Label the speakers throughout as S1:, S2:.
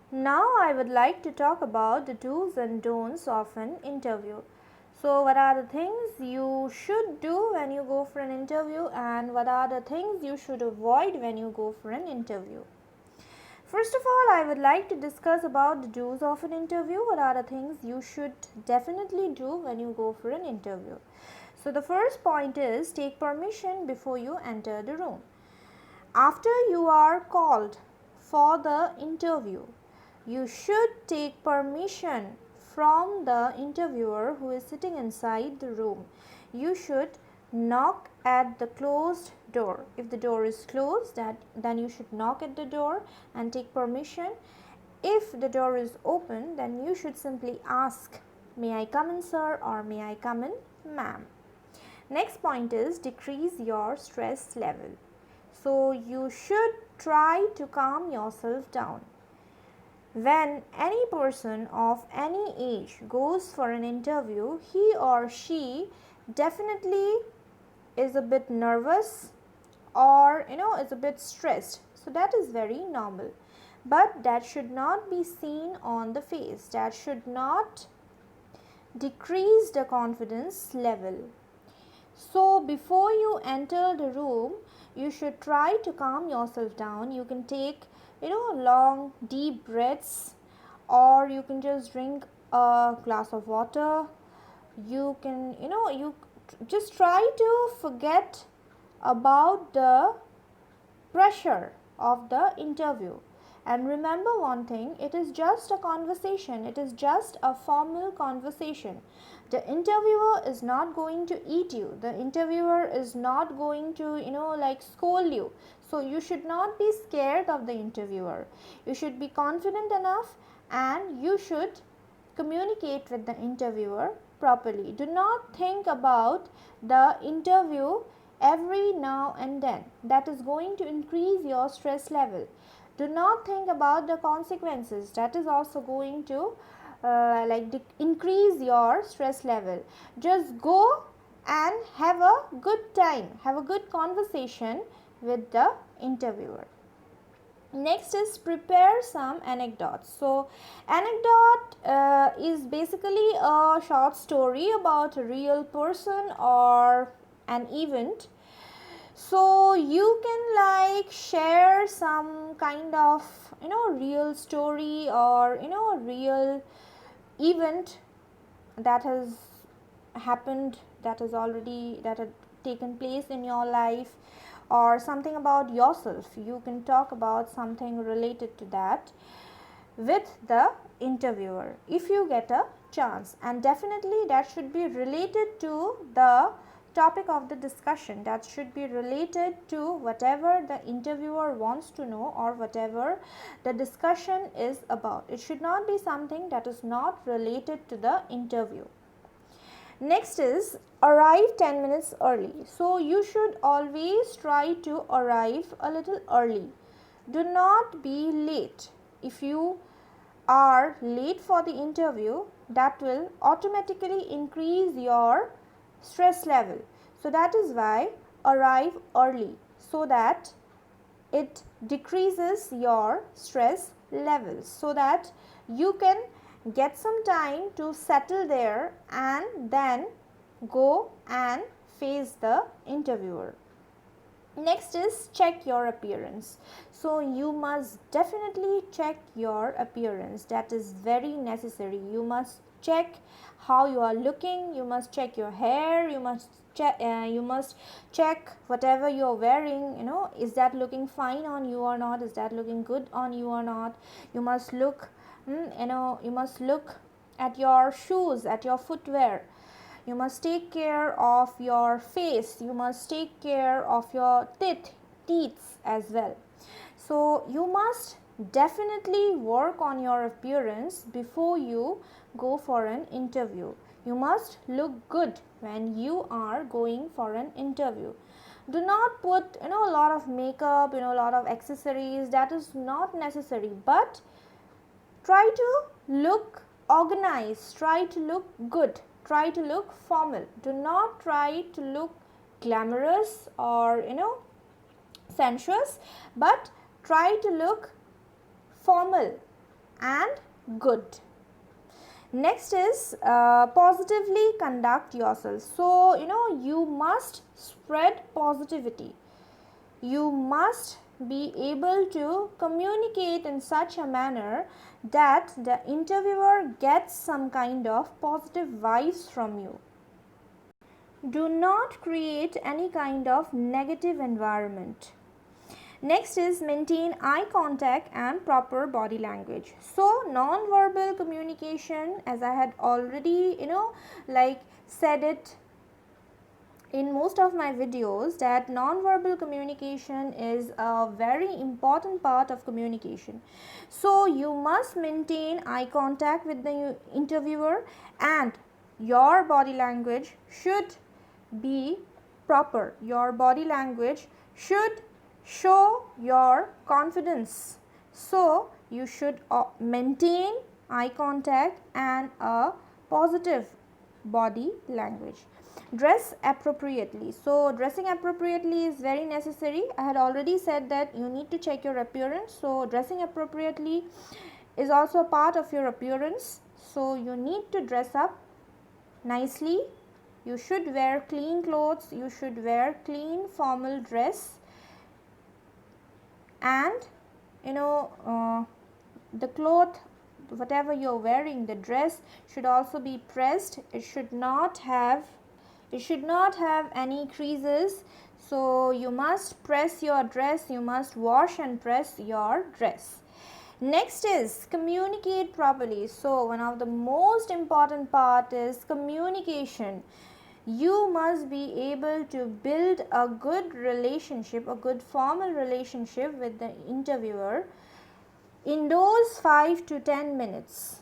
S1: Now I would like to talk about the do's and don'ts of an interview. So what are the things you should do when you go for an interview, and what are the things you should avoid when you go for an interview? First of all, I would like to discuss about the do's of an interview. What are the things you should definitely do when you go for an interview? So the first point is take permission before you enter the room. After you are called for the interview, you should take permission from the interviewer who is sitting inside the room. You should knock at the closed door. If the door is closed, then you should knock at the door and take permission. If the door is open, then you should simply ask, "May I come in, sir?" or "May I come in, ma'am?" Next point is decrease your stress level. So you should try to calm yourself down. When any person of any age goes for an interview, he or she definitely is a bit nervous or is a bit stressed. So that is very normal. But that should not be seen on the face. That should not decrease the confidence level. So before you enter the room, you should try to calm yourself down. You can take long deep breaths, or you can just drink a glass of water. You can you just try to forget about the pressure of the interview. And remember one thing, it is just a conversation, it is just a formal conversation. The interviewer is not going to eat you, the interviewer is not going to scold you. So you should not be scared of the interviewer. You should be confident enough, and you should communicate with the interviewer properly. Do not think about the interview every now and then. That is going to increase your stress level. Do not think about the consequences. That is also going to increase your stress level. Just go and have a good time, have a good conversation with the interviewer. Next is prepare some anecdotes. So anecdote is basically a short story about a real person or an event. So you can share some kind of real story or real event that has happened, that had taken place in your life, or something about yourself. You can talk about something related to that with the interviewer if you get a chance, and definitely that should be related to the topic of the discussion. That should be related to whatever the interviewer wants to know or whatever the discussion is about. It should not be something that is not related to the interview. Next is arrive 10 minutes early. So you should always try to arrive a little early. Do not be late. If you are late for the interview, that will automatically increase your stress level. So that is why arrive early, so that it decreases your stress levels, so that you can get some time to settle there and then go and face the interviewer. Next is check your appearance. So you must definitely check your appearance. That is very necessary. You must check how you are looking. You must check your hair. You must check whatever you are wearing. Is that looking fine on you or not? Is that looking good on you or not? You must look. You must look at your shoes, at your footwear. You must take care of your face. You must take care of your teeth as well. So you must definitely work on your appearance before you go for an interview. You must look good when you are going for an interview. Do not put a lot of makeup, a lot of accessories. That is not necessary, but try to look organized, try to look good, try to look formal. Do not try to look glamorous or sensuous, but try to look formal. and good. Next is positively conduct yourself. So, you must spread positivity. You must be able to communicate in such a manner that the interviewer gets some kind of positive vibes from you. Do not create any kind of negative environment. Next is maintain eye contact and proper body language. So non-verbal communication, as I had already said it in most of my videos, that non-verbal communication is a very important part of communication. So you must maintain eye contact with the interviewer, and your body language should be proper. Your body language should show your confidence. So you should maintain eye contact and a positive body language. Dress appropriately. So dressing appropriately is very necessary. I had already said that you need to check your appearance. So dressing appropriately is also a part of your appearance. So you need to dress up nicely. You should wear clean clothes. You should wear clean formal dress. And the cloth, whatever you're wearing, the dress should also be pressed. It should not have any creases. So you must press your dress. You must wash and press your dress. Next is communicate properly. So one of the most important part is communication. You must be able to build a good relationship, a good formal relationship with the interviewer in those 5 to 10 minutes.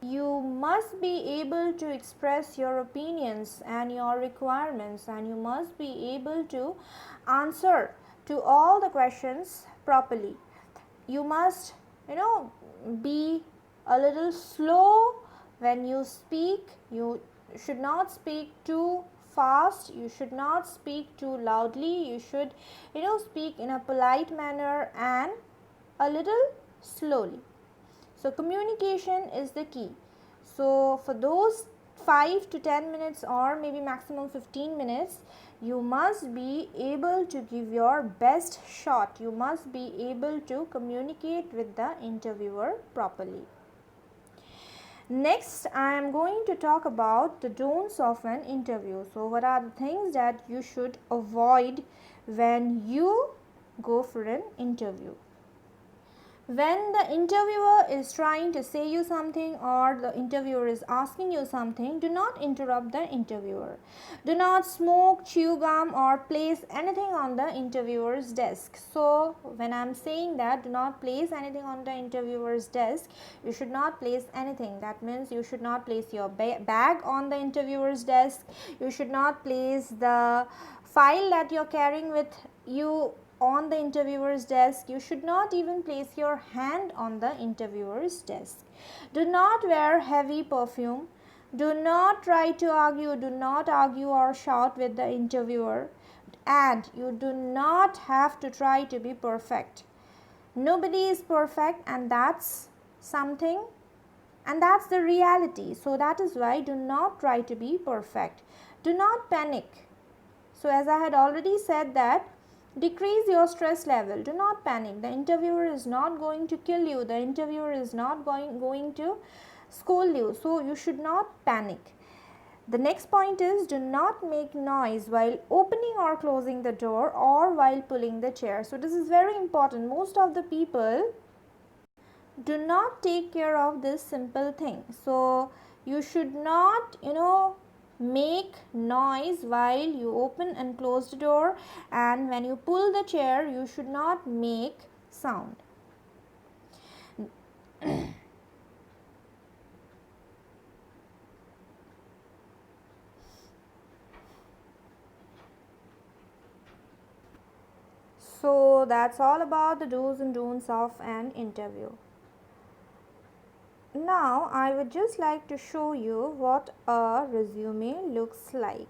S1: You must be able to express your opinions and your requirements, and you must be able to answer to all the questions properly. You must, be a little slow when you speak. You should not speak too fast. You should not speak too loudly. You should, speak in a polite manner and a little slowly. So communication is the key. So for those 5 to 10 minutes or maybe maximum 15 minutes, you must be able to give your best shot. You must be able to communicate with the interviewer properly. Next, I am going to talk about the don'ts of an interview. So what are the things that you should avoid when you go for an interview? When the interviewer is trying to say you something or the interviewer is asking you something, do not interrupt the interviewer. Do not smoke, chew gum or place anything on the interviewer's desk. So when I am saying that, do not place anything on the interviewer's desk, you should not place anything. That means you should not place your bag on the interviewer's desk. You should not place the file that you're carrying with you on the interviewer's desk. You should not even place your hand on the interviewer's desk. Do not wear heavy perfume. Do not try to argue. Do not argue or shout with the interviewer. And you do not have to try to be perfect. Nobody is perfect, and that's something, and that's the reality. So that is why do not try to be perfect. Do not panic. So as I had already said that, decrease your stress level. Do not panic. The interviewer is not going to kill you. The interviewer is not going to scold you. So you should not panic. The next point is, do not make noise while opening or closing the door or while pulling the chair. So this is very important. Most of the people do not take care of this simple thing. So you should not, make noise while you open and close the door, and when you pull the chair you should not make sound. So that's all about the do's and don'ts of an interview. Now I would just like to show you what a resume looks like.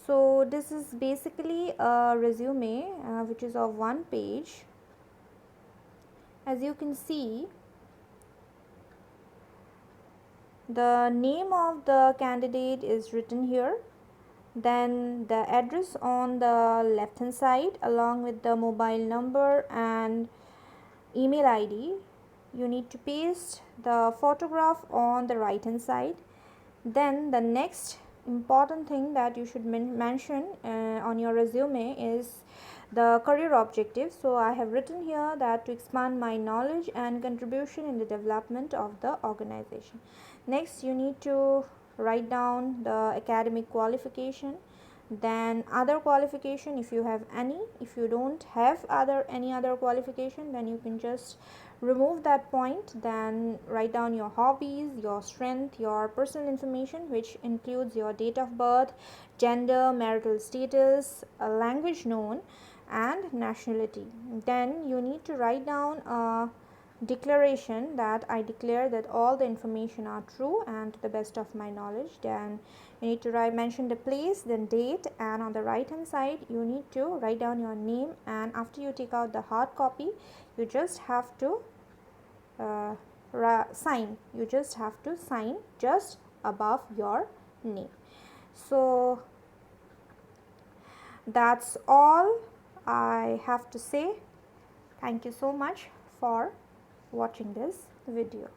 S1: So this is basically a resume which is of one page. As you can see, The name of the candidate is written here. Then the address on the left hand side along with the mobile number and email ID. You need to paste the photograph on the right hand side. Then the next important thing that you should mention on your resume is the career objective. So I have written here that to expand my knowledge and contribution in the development of the organization. Next, you need to write down the academic qualification, then other qualification if you have any. If you don't have any other qualification, then you can just remove that point. Then write down your hobbies, your strength, your personal information, which includes your date of birth, gender, marital status, a language known, and nationality. Then you need to write down a declaration that I declare that all the information are true and to the best of my knowledge. Then you need to mention the place, then date, and on the right hand side you need to write down your name, and after you take out the hard copy you just have to sign. You just have to sign just above your name. So that's all I have to say. Thank you so much for watching this video.